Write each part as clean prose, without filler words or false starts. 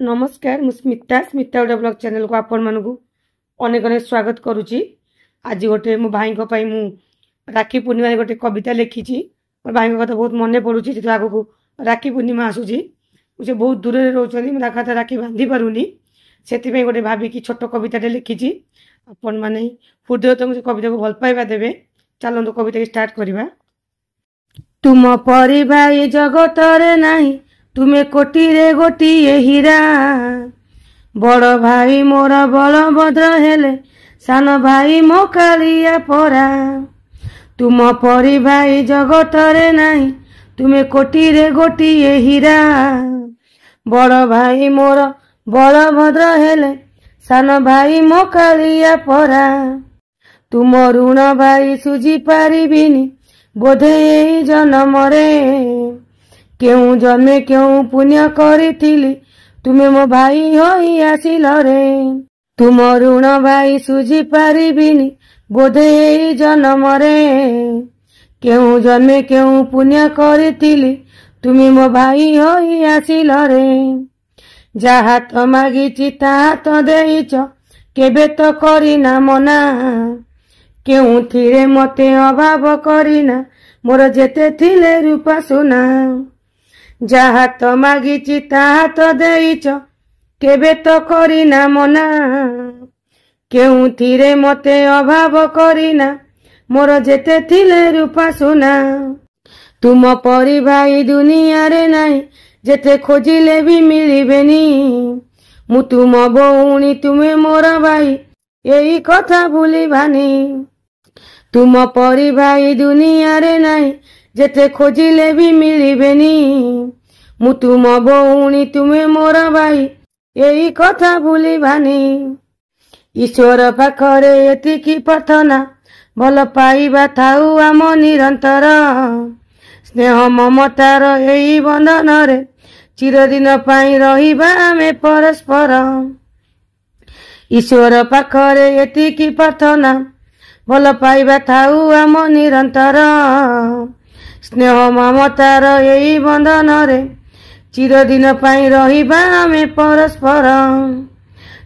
नमस्कार मु स्मिता स्मिता ओडा ब्लॉग चैनल को आपण मानकु अनेक अनेक स्वागत करुच्ची। आज गोटे मो भाई मु राखी पूर्णिमा गोटे कविता लिखी। मो भाई कथा बहुत मन पड़ुची जो आग को राखी पूर्णिमा आसूची। से बहुत दूर में रोचे राखी बांधि पारुनी से गोटे भाविकी छोट कविताटे लिखी। आपण मैंने हृदय से कविता को भल पाइबा देवे। चलतु कविता स्टार्ट करवा। तुम परिवार जगत नहीं तुमे कोटी रे गोटिए हीरा बड़ भाई मोर बलभद्र हेले सान भाई मो कालिया परा। तुम परिवार जगत रे नहीं तुमे कोटी रे गोटिए हीरा बड़ भाई मोर बलभद्र हेले सान भाई मो कालिया परा। तुम ऋण भाई सुझी पारिबिनी बोधे एई जन्म रे क्यों जन्मे क्यों पुण्य करिथिली तुमे मो भाई होई आसिल रे। तुम ऋण भाई सुझी पारिबिनी बोधे एई जन्म रे क्यों जन्मे क्यों पुण्य करिथिली तुमे मो भाई होई आसिल रे। जहा तो मागिची ताहा तो देइच केबे तो करिना मना क्यों थिरे मते अभाव करिना मोर जेते थिले रूपा सुना। जहा तो मागिची ताहा तो देइच केबे तो करिना मना क्यों थिरे मते अभाव करिना मोर जेते थिले रूपा सुना। तुम परी भाई दुनिया रे नहीं जेते खोजिले भी मिलिबेनी मु तुम भौणी तुमे मोर भाई यही कथा भूली भानी। तुम परी भाई दुनिया रे नहीं जेते खोजिले भी मिलिबेनी मु तुम भौणी तुमे मोर भाई यही कथा भूली भानी। ईश्वर पाखरे एतिकी प्रार्थना भल पाइबा थाउ आम निरंतर स्नेह ममतार यही बंधन रे चिरदिन पाई रहिबा आमे परस्पर। ईश्वर पाखरे एतिकी प्रार्थना भल पाइबा थाउ आम निरंतर स्नेह ममतार यही बंधन रे चिरदिन पाई रहिबा आमे परस्पर।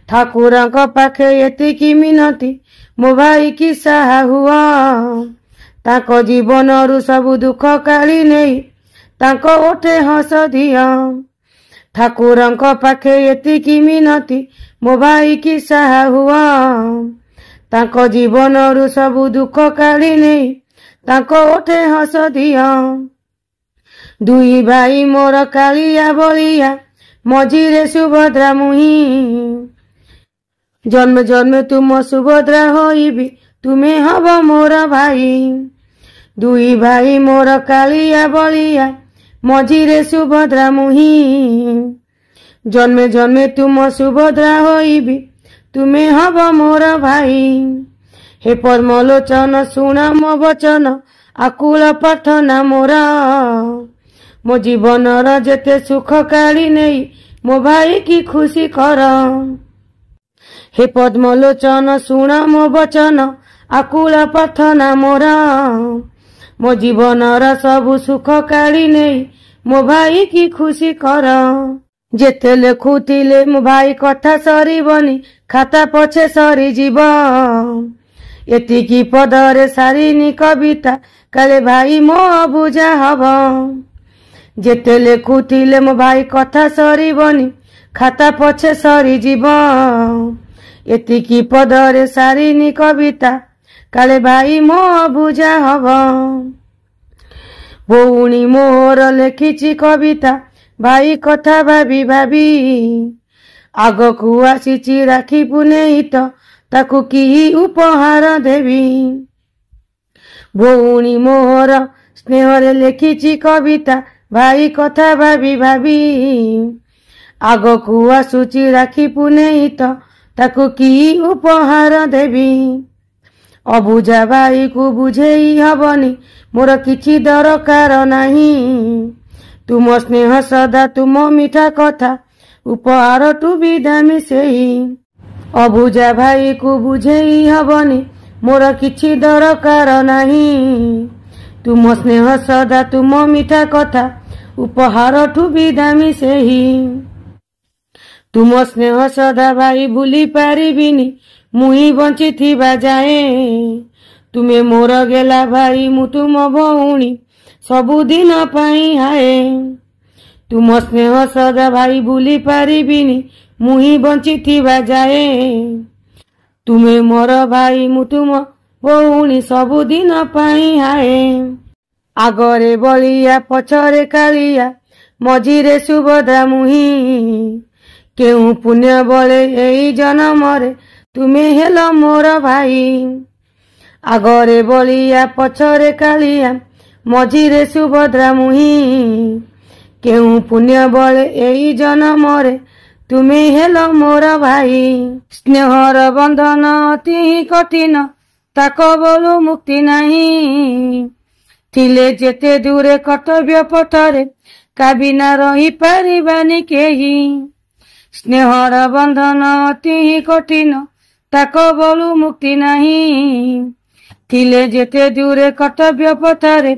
ठाकुरक पाखे एतिकी मिनती मो भाई की साहा हुआ ताको जीवन रु सबु दुख काली नहीं ताको ओठे हस दिया। ठाकुरक पाखे एतिकी मिनती मो भाई की साहा हुआ ताको जीवन रु सबु दुख काली नहीं ताको ओठे हस दिया। दुई भाई मोर कालिया बलिया मझिरे सुभद्रा मुही जन्म जन्म तुम सुभद्रा होइबी तुमे हब मोर भाई। दुई भाई मोर कालिया बलिया मझिरे सुभद्रा मुही जन्मे जन्मे तुम सुभद्रा होइबी तुमे हब मोर भाई। हे पद्मलोचन सुना मो वचन आकुल प्रार्थना मोरा मो जीवन जेते सुख काली नहीं मो भाई की खुशी कर। हे पद्मलोचन सुना मो वचन आकुल प्रार्थना मोरा मो जीवन सबु सुख काली नहीं मो भाई की खुशी कर। जेते लेखुतिले मो भाई कथा सरीबनी खाता पछे सरी जीव एतिकी पदरे सारिनी कविता काले भाई मो बुझा हब। जेते लेखुतिले मो भाई कथा सरीबनी खाता पछे सरी जीव एतिकी पदरे सारिनी कविता काले भाई मो बुझा हब। भौणी मोर लेखिची कविता भाई कथा भाबी भाबी आगकू आसीची राखी पुनेई तो ताकू की उपहार देवी। भौणी मोर स्नेहरे लेखिची कविता भाई कथा भाबी भाबी आगकू आसुची राखी पुनेई तो ताकू की उपहार देवी। अबुझा भाई को बुझेई हबनी मोर किछि दरकार नाही तुम स्नेह सदा तुम मीठा कथा उपहार टू विदामी सेही। अबुझा भाई को बुझेई हबनी मोर किछि दरकार नाही तुम स्नेह सदा तुम मीठा कथा उपहार टू विदामी सेही। तुम स्नेह सदा भाई भूली पारिबिनी मुही बंचिथिबा जाए तुमे मोर गेला भाई मु तुम भौणी सबुदिन पाई हाए तुम स्नेह सदा भाई भूली पारिबिनी मुही बंचिथिबा जाए तुमे मोर भाई मु तुम भौणी सबुदिन पाई हाए आगरे बलिया पछरे कालिया मझिरे सुभद्रा मुही केउ पुण्य बले एई जन्मरे तुमे हेल मोर भाई आगरे बलिया पछरे कालिया मझिरे सुभद्रा मुही केउ पुण्य बले एई जन्मरे तुमे हेल मोर भाई स्नेहर बंधन अति कठिन ताको बोलू मुक्ति नहीं थिले जेते दूरे कर्तव्य पथरे का बिना रही पारिबानी केही स्नेहर बंधन अति कठिन ताको बोलू मुक्ति नहीं थिले जेते दूरे कर्तव्य पथरे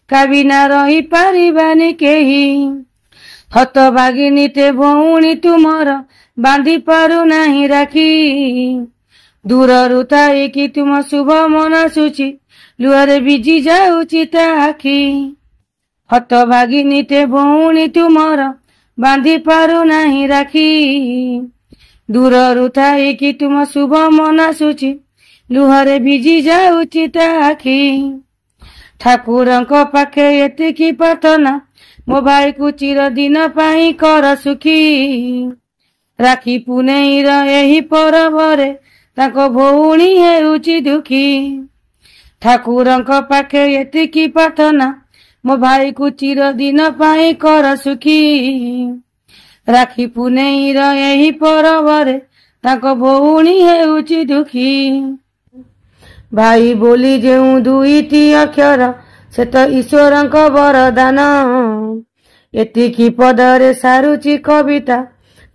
का बिना रही पारिबानी केही हतभागिनीते भौणी तुमर बांधी पारु नहीं राखी दूररु थाइकी तुम शुभ मना सूची लुहारे बिजी जाउची ता आखी हतभागिनीते भौणी तुमर बांधी पारु नहीं राखी दूररु थाइकी तुम शुभ मना सूची लुहारे बिजी जाउची ता आखी ठाकुरंको पाखे एतिकी प्रार्थना मो भाई को चिर दिन पाई कर सुखी राखी पुनेईर एही परबरे ताको भौणी हेउची दुखी ठाकुरंको पाखे एतिकी प्रार्थना मो भाई को चिर दिन पाई कर सुखी राखी पुनेईर एही परबरे ताको भौणी हेउची दुखी भाई बोली जेउ दुईटी अक्षर से तो ईश्वरंको वरदान एतिकी पदरे सारुची कविता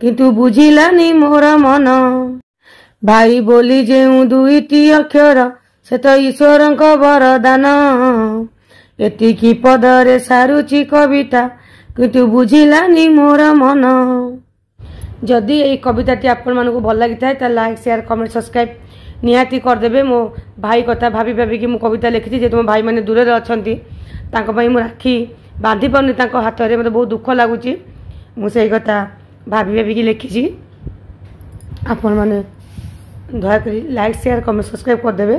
किंतु बुझिलानी मोर मन भाई बोली जेउ दुईटी अक्षर से तो ईश्वरंको वरदान एतिकी पदरे सारुची कविता किंतु बुझिलानी मोर मन जदि ये कविताटी आपण मानकु भल लागि थाए त लाइक शेयर कमेंट सब्सक्राइब निहाती करदेबे मो भाई कथा भाभी भाभी कि मु कविता लिखी जे तुम भाई माने दूर रे अछंती तांको पई मु राखी बांधी पनी तांको हाथ रे मते बहुत दुख लागुची मु सेही कथा भाभी भाभी कि लिखी आपण माने दया करी लाइक शेयर कमेंट सब्सक्राइब करदेबे।